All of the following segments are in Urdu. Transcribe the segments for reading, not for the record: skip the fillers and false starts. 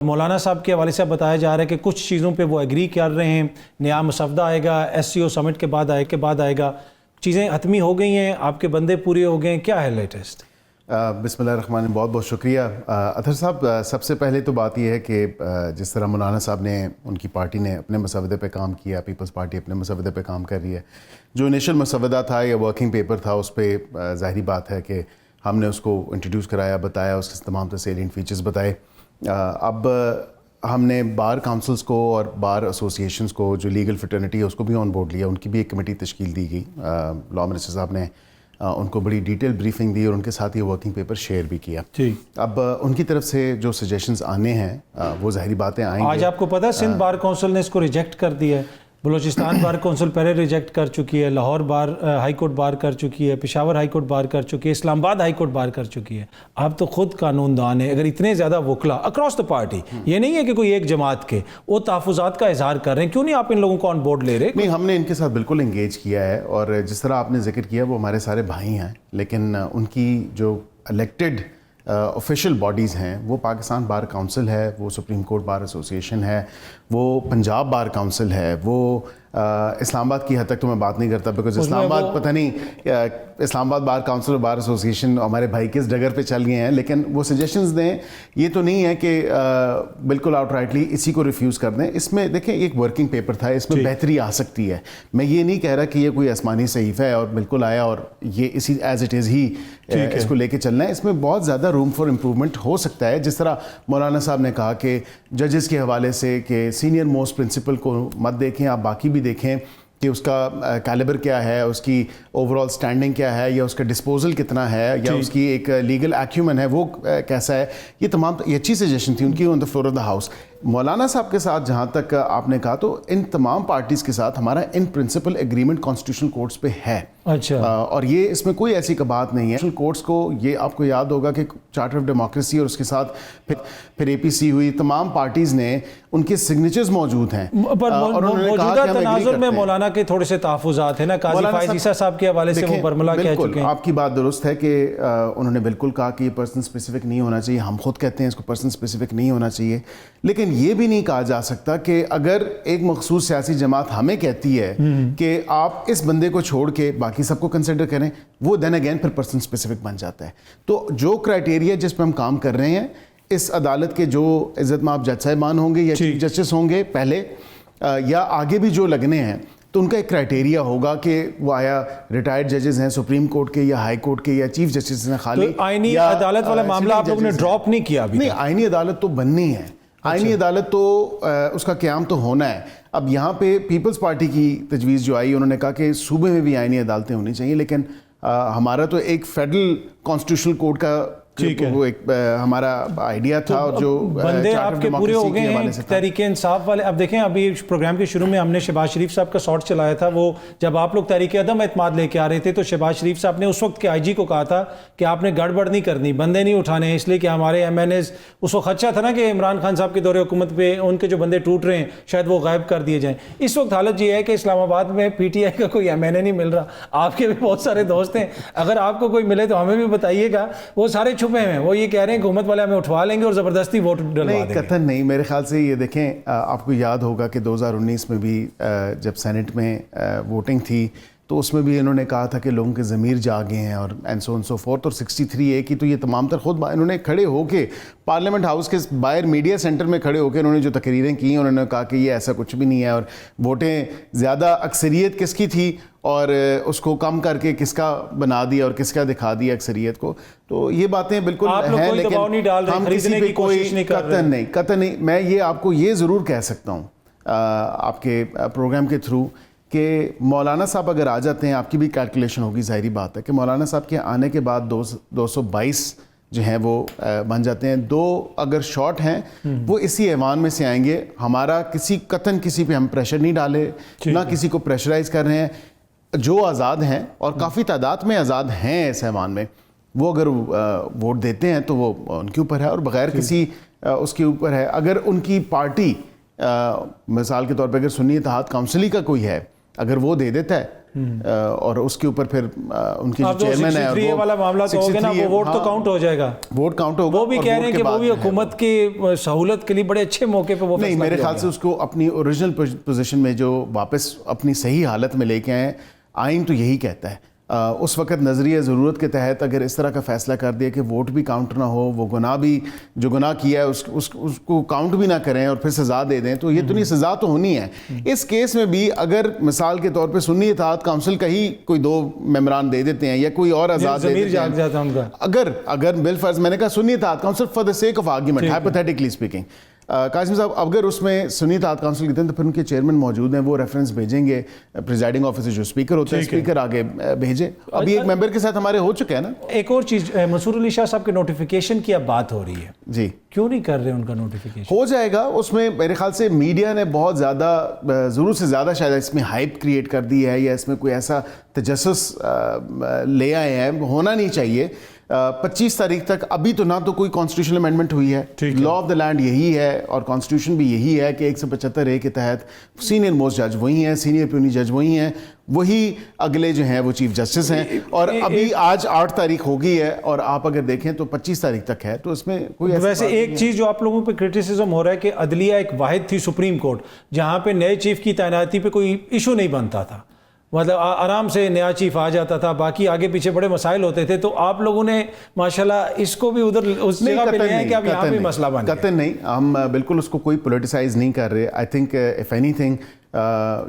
مولانا صاحب کے حوالے سے بتایا جا رہا ہے کہ کچھ چیزوں پہ وہ ایگری کر رہے ہیں، نیا مسودہ آئے گا SCO سمٹ کے بعد آئے گا، چیزیں حتمی ہو گئی ہیں، آپ کے بندے پورے ہو گئے ہیں، کیا ہے لیٹسٹ؟ بسم اللہ الرحمن الرحیم، بہت بہت شکریہ اطہر صاحب۔ سب سے پہلے تو بات یہ ہے کہ جس طرح مولانا صاحب نے، ان کی پارٹی نے اپنے مسودے پہ کام کیا، پیپلز پارٹی اپنے مسودے پہ کام کر رہی ہے۔ جو انیشل مسودہ تھا یا ورکنگ پیپر تھا، اس پہ ظاہری بات ہے کہ ہم نے اس کو انٹروڈیوس کرایا، بتایا، اس کے تمام سیلینٹ فیچرز بتائے۔ اب ہم نے بار کاؤنسلز کو اور بار ایسوسیشنز کو، جو لیگل فٹرنیٹی ہے، اس کو بھی آن بورڈ لیا، ان کی بھی ایک کمیٹی تشکیل دی گئی۔ لاء منسٹر صاحب نے ان کو بڑی ڈیٹیل بریفنگ دی اور ان کے ساتھ یہ ورکنگ پیپر شیئر بھی کیا۔ اب ان کی طرف سے جو سجیشنز آنے ہیں وہ ظاہری باتیں آئیں گی۔ آج آپ کو پتہ ہے سندھ بار کونسل نے اس کو ریجیکٹ کر دیا ہے، بلوچستان بار کونسل پہلے ریجیکٹ کر چکی ہے، لاہور بار ہائی کورٹ بار کر چکی ہے، پشاور ہائی کورٹ بار کر چکی ہے، اسلام آباد ہائی کورٹ بار کر چکی ہے۔ آپ تو خود قانون دان ہیں، اگر اتنے زیادہ وکلا اکراس دا پارٹی، یہ نہیں ہے کہ کوئی ایک جماعت کے، وہ تحفظات کا اظہار کر رہے ہیں، کیوں نہیں آپ ان لوگوں کو آن بورڈ لے رہے؟ نہیں، ہم نے ان کے ساتھ بالکل انگیج کیا ہے، اور جس طرح آپ نے ذکر کیا وہ ہمارے سارے بھائی ہیں، لیکن ان کی جو الیکٹڈ آفیشیل باڈیز ہیں وہ پاکستان بار کونسل ہے، وہ سپریم کورٹ بار ایسوسیشن ہے، وہ پنجاب بار کونسل ہے، وہ اسلام آباد کی حد تک تو میں بات نہیں کرتا، بیکاز اسلام آباد پتہ نہیں اسلام آباد بار کونسل اور بار ایسوسیشن ہمارے بھائی کس ڈگر پہ چل گئے ہیں، لیکن وہ سجیشنز دیں، یہ تو نہیں ہے کہ بالکل آؤٹ رائٹلی اسی کو ریفیوز کر دیں۔ اس میں دیکھیں ایک ورکنگ پیپر تھا، اس میں بہتری آ سکتی ہے۔ میں یہ نہیں کہہ رہا کہ یہ کوئی آسمانی صحیفہ ہے اور بالکل آیا اور یہ اسی ایز اٹ از ہی اس کو لے کے چلنا ہے۔ اس میں بہت زیادہ روم فار امپروومنٹ ہو سکتا ہے، جس طرح مولانا صاحب نے کہا کہ ججز کے حوالے سے کہ سینئر موسٹ پرنسپل کو مت دیکھیں، آپ باقی بھی دیکھیں کہ اس کا کیلیبر کیا ہے، اس کی اوور آل سٹینڈنگ کیا ہے، یا اس کا ڈسپوزل کتنا ہے، یا اس کی ایک لیگل ایکیومن ہے وہ کیسا ہے۔ یہ تمام یہ اچھی سجیشن تھی ان کی on the floor of the house. مولانا صاحب کے ساتھ جہاں تک آپ نے کہا، تو ان تمام پارٹیز کے ساتھ ہمارا in principle agreement constitutional courts پہ ہے۔ اچھا، اور یہ اس میں کوئی ایسی بات نہیں ہے۔ کورٹس کو یہ آپ کو یاد ہوگا کہ چارٹر آف ڈیموکریسی اور اس کے ساتھ پھر APC ہوئی، تمام پارٹیز نے ان کے سگنیچرز موجود ہیں، اور موجودہ تناظر میں مولانا کے تھوڑے سے تحفظات ہیں نا، قاضی فائز عیسیٰ صاحب کے حوالے سے وہ برملا کہہ چکے ہیں۔ آپ کی بات درست ہے کہ انہوں نے بالکل کہا کہ یہ پرسن اسپیسیفک نہیں ہونا چاہیے، ہم خود کہتے ہیں اس کو پرسن اسپیسیفک نہیں ہونا چاہیے، لیکن یہ بھی نہیں کہا جا سکتا کہ اگر ایک مخصوص سیاسی جماعت ہمیں کہتی ہے کہ آپ اس بندے کو چھوڑ کے باقی سب کو کنسیڈر کریں، وہ دین اگین پھر پرسن اسپیسیفک بن جاتا ہے۔ تو جو کرائٹیریا جس پہ ہم کام کر رہے ہیں، اس عدالت کے جو عزت مآب جج صاحبان ہوں گے یا چیف جسٹس ہوں گے پہلے، یا آگے بھی جو لگنے ہیں، تو ان کا ایک کرائٹیریا ہوگا کہ وہ آیا ریٹائرڈ ججز ہیں سپریم کورٹ کے یا ہائی کورٹ کے یا چیف جسٹس ہیں خالی۔ آئینی عدالت والا معاملہ آپ لوگوں نے ڈراپ نہیں کیا ابھی؟ نہیں، آئینی عدالت تو بننی ہے، آئینی عدالت تو اس کا قیام تو ہونا ہے۔ اب یہاں پہ پیپلز پارٹی کی تجویز جو آئی، انہوں نے کہا کہ صوبے میں بھی آئینی عدالتیں ہونی چاہیے، لیکن ہمارا تو ایک فیڈرل کانسٹیٹیوشنل کوڈ کا وہ ایک ہمارا آئیڈیا تھا، اور جو بندے آپ کے پورے ہو گئے ہیں تحریک انصاف والے۔ اب دیکھیں، ابھی پروگرام کے شروع میں ہم نے شہباز شریف صاحب کا شارٹ چلایا تھا، وہ جب آپ لوگ تحریک عدم اعتماد لے کے آ رہے تھے تو شہباز شریف صاحب نے اس وقت کے IG کو کہا تھا کہ آپ نے گڑبڑ نہیں کرنی، بندے نہیں اٹھانے ہیں، اس لیے کہ ہمارے MNAs، اس وقت خدشہ تھا نا کہ عمران خان صاحب کے دور حکومت پہ ان کے جو بندے ٹوٹ رہے ہیں شاید وہ غائب کر دیے جائیں۔ اس وقت حالت یہ ہے کہ اسلام آباد میں PTI کا کوئی MNA نہیں مل رہا، آپ کے بھی بہت سارے دوست ہیں، اگر آپ کو کوئی ملے تو ہمیں بھی بتائیے گا۔ وہ سارے چھپے ہیں، وہ یہ کہہ رہے ہیں حکومت والے ہمیں اٹھوا لیں گے اور زبردستی ووٹ ڈلوا دیں گے۔ قطعاً نہیں، میرے خیال سے یہ دیکھیں، آپ کو یاد ہوگا کہ 2019 میں بھی جب سینٹ میں ووٹنگ تھی تو اس میں بھی انہوں نے کہا تھا کہ لوگوں کے ضمیر جاگے ہیں، اور and so and so forth, اور 63A کی تو یہ تمام تر خود انہوں نے کھڑے ہو کے پارلیمنٹ ہاؤس کے باہر میڈیا سینٹر میں کھڑے ہو کے انہوں نے جو تقریریں کی، انہوں نے کہا کہ یہ ایسا کچھ بھی نہیں ہے، اور ووٹیں زیادہ اکثریت کس کی تھی اور اس کو کم کر کے کس کا بنا دیا اور کس کا دکھا دیا اکثریت کو۔ تو یہ باتیں بالکل ہیں، لیکن ہم کسی پہ کوئی قطعاً نہیں۔ میں یہ آپ کو یہ ضرور کہہ سکتا ہوں آپ کے پروگرام کے تھرو کہ مولانا صاحب اگر آ جاتے ہیں، آپ کی بھی کیلکولیشن ہوگی، ظاہری بات ہے کہ مولانا صاحب کے آنے کے بعد 222 جو ہیں وہ بن جاتے ہیں۔ 2 اگر شارٹ ہیں وہ اسی ایوان میں سے آئیں گے۔ ہمارا قطعاً کسی پہ ہم پریشر نہیں ڈالے، نہ کسی کو پریشرائز کر رہے ہیں۔ جو آزاد ہیں، اور کافی تعداد میں آزاد ہیں اس ایوان میں، وہ اگر ووٹ دیتے ہیں تو وہ ان کے اوپر ہے، اور بغیر کسی اس کے اوپر ہے۔ اگر ان کی پارٹی مثال کے طور پہ اگر سنی اتحاد کونسل کا کوئی ہے، اگر وہ دے دیتا ہے اور اس کے اوپر پھر ان کے جو چیئرمین ہے, 63 والا معاملہ تو ہوگا نا, وہ ووٹ تو کاؤنٹ ہو جائے گا, ووٹ کاؤنٹ ہوگا. وہ بھی کہہ رہے ہیں کہ وہ بھی حکومت کی سہولت کے لیے بڑے اچھے موقع پہ وہ نہیں, میرے خیال سے اس کو اپنی اوریجنل پوزیشن میں جو واپس اپنی صحیح حالت میں لے کے آئیں. آئین تو یہی کہتا ہے. اس وقت نظریہ ضرورت کے تحت اگر اس طرح کا فیصلہ کر دیا کہ ووٹ بھی کاؤنٹ نہ ہو, وہ گناہ بھی جو گناہ کیا ہے اس کو کاؤنٹ بھی نہ کریں اور پھر سزا دے دیں, تو یہ تو نہیں, سزا تو ہونی ہے. اس کیس میں بھی اگر مثال کے طور پہ سنی اتحاد کونسل کا ہی کوئی 2 ممبران دے دیتے ہیں یا کوئی اور آزاد دے دیتے ہیں, اگر بالفرض میں نے کہا سنی اتحاد council for the sake of argument, hypothetically speaking, Qasim صاحب اگر اس میں سنی اتحاد کونسل کے دن تو پھر ان کے چیئرمین موجود ہیں, وہ ریفرنس بھیجیں گے, پریزائڈنگ آفیسر جو اسپیکر ہوتا ہے اسپیکر آگے بھیجے. ابھی ایک ممبر کے ساتھ ہمارے ہو چکے ہیں نا. ایک اور چیز, منصور علی شاہ صاحب کے نوٹیفیکیشن کی اب بات ہو رہی ہے, جی کیوں نہیں کر رہے ان کا نوٹیفیکیشن؟ ہو جائے گا. اس میں میرے خیال سے میڈیا نے بہت زیادہ, ضرور سے زیادہ شاید اس میں ہائپ کریٹ کر دی ہے, یا اس میں کوئی ایسا تجسس لے آئے ہیں, ہونا نہیں چاہیے. 25 تاریخ تک ابھی تو نہ تو کوئی کانسٹیٹیوشنل امینڈمنٹ ہوئی ہے, لا آف دا لینڈ یہی ہے اور کانسٹیٹیوشن بھی یہی ہے کہ 175A کے تحت سینئر موسٹ جج وہی ہیں, سینئر پیونی جج وہی ہیں, وہی اگلے جو ہیں وہ چیف جسٹس ہیں. اور ابھی آج 8 تاریخ ہو گئی ہے اور آپ اگر دیکھیں تو 25 تاریخ تک ہے, تو اس میں کوئی ویسے ایک چیز جو آپ لوگوں پہ کرٹیسزم ہو رہا ہے کہ عدلیہ ایک واحد تھی سپریم کورٹ, جہاں پہ نئے چیف کی تعیناتی پہ کوئی ایشو نہیں بنتا تھا, مطلب آرام سے نیا چیف آ جاتا تھا, باقی آگے پیچھے بڑے مسائل ہوتے تھے. تو آپ لوگوں نے ماشاءاللہ اس کو بھی ادھر اس جگہ پہ لے ہیں کہ اب یہاں بھی مسئلہ بن گیا. قطعاً نہیں, ہم بالکل اس کو کوئی پولیٹیسائز نہیں کر رہے. I think if any thing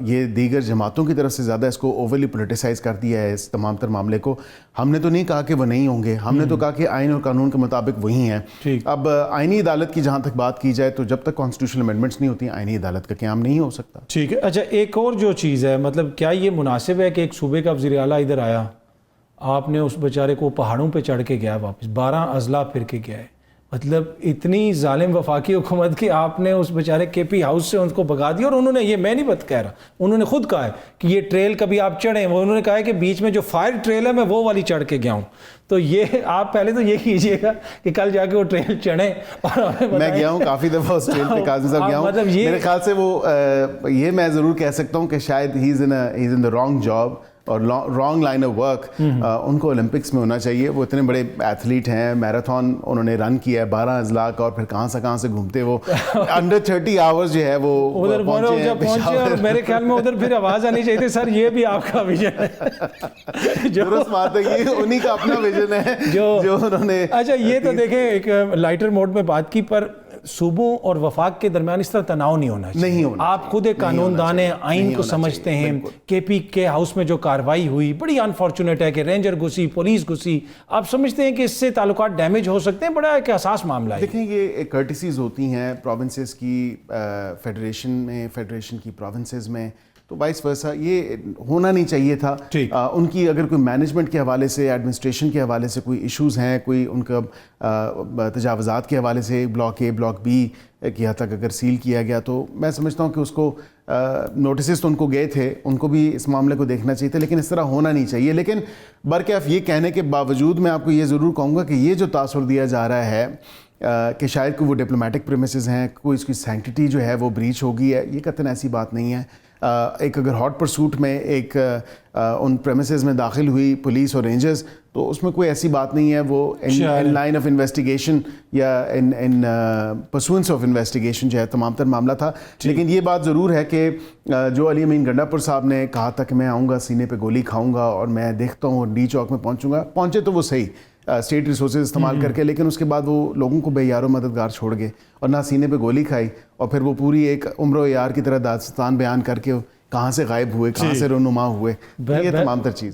یہ دیگر جماعتوں کی طرف سے زیادہ اس کو اوورلی پولیٹیسائز کر دیا ہے اس تمام تر معاملے کو. ہم نے تو نہیں کہا کہ وہ نہیں ہوں گے, ہم نے تو کہا کہ آئین اور قانون کے مطابق وہی ہیں. اب آئینی عدالت کی جہاں تک بات کی جائے تو جب تک کانسٹیٹیوشنل امینڈمنٹس نہیں ہوتی آئینی عدالت کا قیام نہیں ہو سکتا. ٹھیک ہے. اچھا, ایک اور جو چیز ہے, مطلب کیا یہ مناسب ہے کہ ایک صوبے کا وزیر اعلیٰ ادھر آیا, آپ نے اس بیچارے کو پہاڑوں پہ چڑھ کے گیا, واپس 12 اضلاع پھر کے گیا ہے, مطلب اتنی ظالم وفاقی حکومت کی آپ نے اس بیچارے کے پی ہاؤس سے ان کو بھگا دیا. اور انہوں نے, یہ میں نہیں بات کہہ رہا, انہوں نے خود کہا ہے کہ یہ ٹریل کبھی آپ چڑھیں, وہ انہوں نے کہا ہے کہ بیچ میں جو فائر ٹریل ہے میں وہ والی چڑھ کے گیا ہوں. تو یہ آپ پہلے تو یہ کیجئے گا کہ کل جا کے وہ ٹریل چڑھیں. اور میں گیا ہوں کافی دفعہ اس ٹریل پہ, قاضی صاحب گیا ہوں, میرے خیال سے وہ یہ میں ضرور کہہ سکتا ہوں کہ شاید ہی از ان دا رانگ جاب اور رانگ لائن آف ورک. ان کو اولمپکس میں ہونا چاہیے. وہ اتنے بڑے ایتھلیٹ ہیں, میراتھن انہوں نے رن کیا ہے 12 اضلاع کا, اور پھر کہاں سے گھومتے وہ انڈر 30 آورز جو ہے وہ ادھر پہنچے. اور میرے خیال میں ادھر پھر آواز آنی چاہیے تھی, سر یہ بھی آپ کا ویژن ہے. درست بات ہے, یہ انہی کا اپنا ویژن ہے جو انہوں نے. اچھا, یہ تو دیکھیں ایک لائٹر موڈ میں بات کی, پر صوبوں اور وفاق کے درمیان اس طرح تناؤ نہیں ہونا چاہیے. آپ خود ایک قانون دان ہیں, آئین کو سمجھتے ہیں. کے پی کے ہاؤس میں جو کاروائی ہوئی بڑی انفارچونیٹ ہے کہ رینجر گھسی, پولیس گھسی. آپ سمجھتے ہیں کہ اس سے تعلقات ڈیمیج ہو سکتے ہیں؟ بڑا ایک حساس معاملہ ہے. دیکھیں, یہ کرٹیسیز ہوتی ہیں پروونسز کی, فیڈریشن میں, فیڈریشن کی پروونسز میں, تو وائس ورسا یہ ہونا نہیں چاہیے تھا. ان کی اگر کوئی مینجمنٹ کے حوالے سے, ایڈمنسٹریشن کے حوالے سے کوئی ایشوز ہیں, کوئی ان کا تجاوزات کے حوالے سے بلاک اے بلاک بی کی حد تک اگر سیل کیا گیا, تو میں سمجھتا ہوں کہ اس کو نوٹسز تو ان کو گئے تھے, ان کو بھی اس معاملے کو دیکھنا چاہیے تھا, لیکن اس طرح ہونا نہیں چاہیے. لیکن برکیف یہ کہنے کے باوجود میں آپ کو یہ ضرور کہوں گا کہ یہ جو تاثر دیا جا رہا ہے کہ شاید کوئی وہ ڈپلومیٹک پریمیسز ہیں, کوئی اس کی سینکٹیٹی جو ہے وہ بریچ ہو گئی ہے, یہ قطعاً ایسی بات نہیں ہے. ایک اگر ہاٹ پرسوٹ میں ایک ان پریمیسز میں داخل ہوئی پولیس اور رینجرز, تو اس میں کوئی ایسی بات نہیں ہے, وہ ان لائن آف انویسٹیگیشن یا ان پرسوئنس آف انویسٹیگیشن جو ہے تمام تر معاملہ تھا. لیکن یہ بات ضرور ہے کہ جو علی امین گنڈا پور صاحب نے کہا تھا کہ میں آؤں گا, سینے پہ گولی کھاؤں گا اور میں دیکھتا ہوں ڈی چوک میں پہنچوں گا, پہنچے تو وہ صحیح اسٹیٹ ریسورسز استعمال کر کے, لیکن اس کے بعد وہ لوگوں کو بے یار و مددگار چھوڑ گئے اور نہ سینے پہ گولی کھائی, اور پھر وہ پوری ایک عمر و یار کی طرح داستان بیان کر کے کہاں سے غائب ہوئے, کہاں سے رونما ہوئے, یہ تمام تر چیز.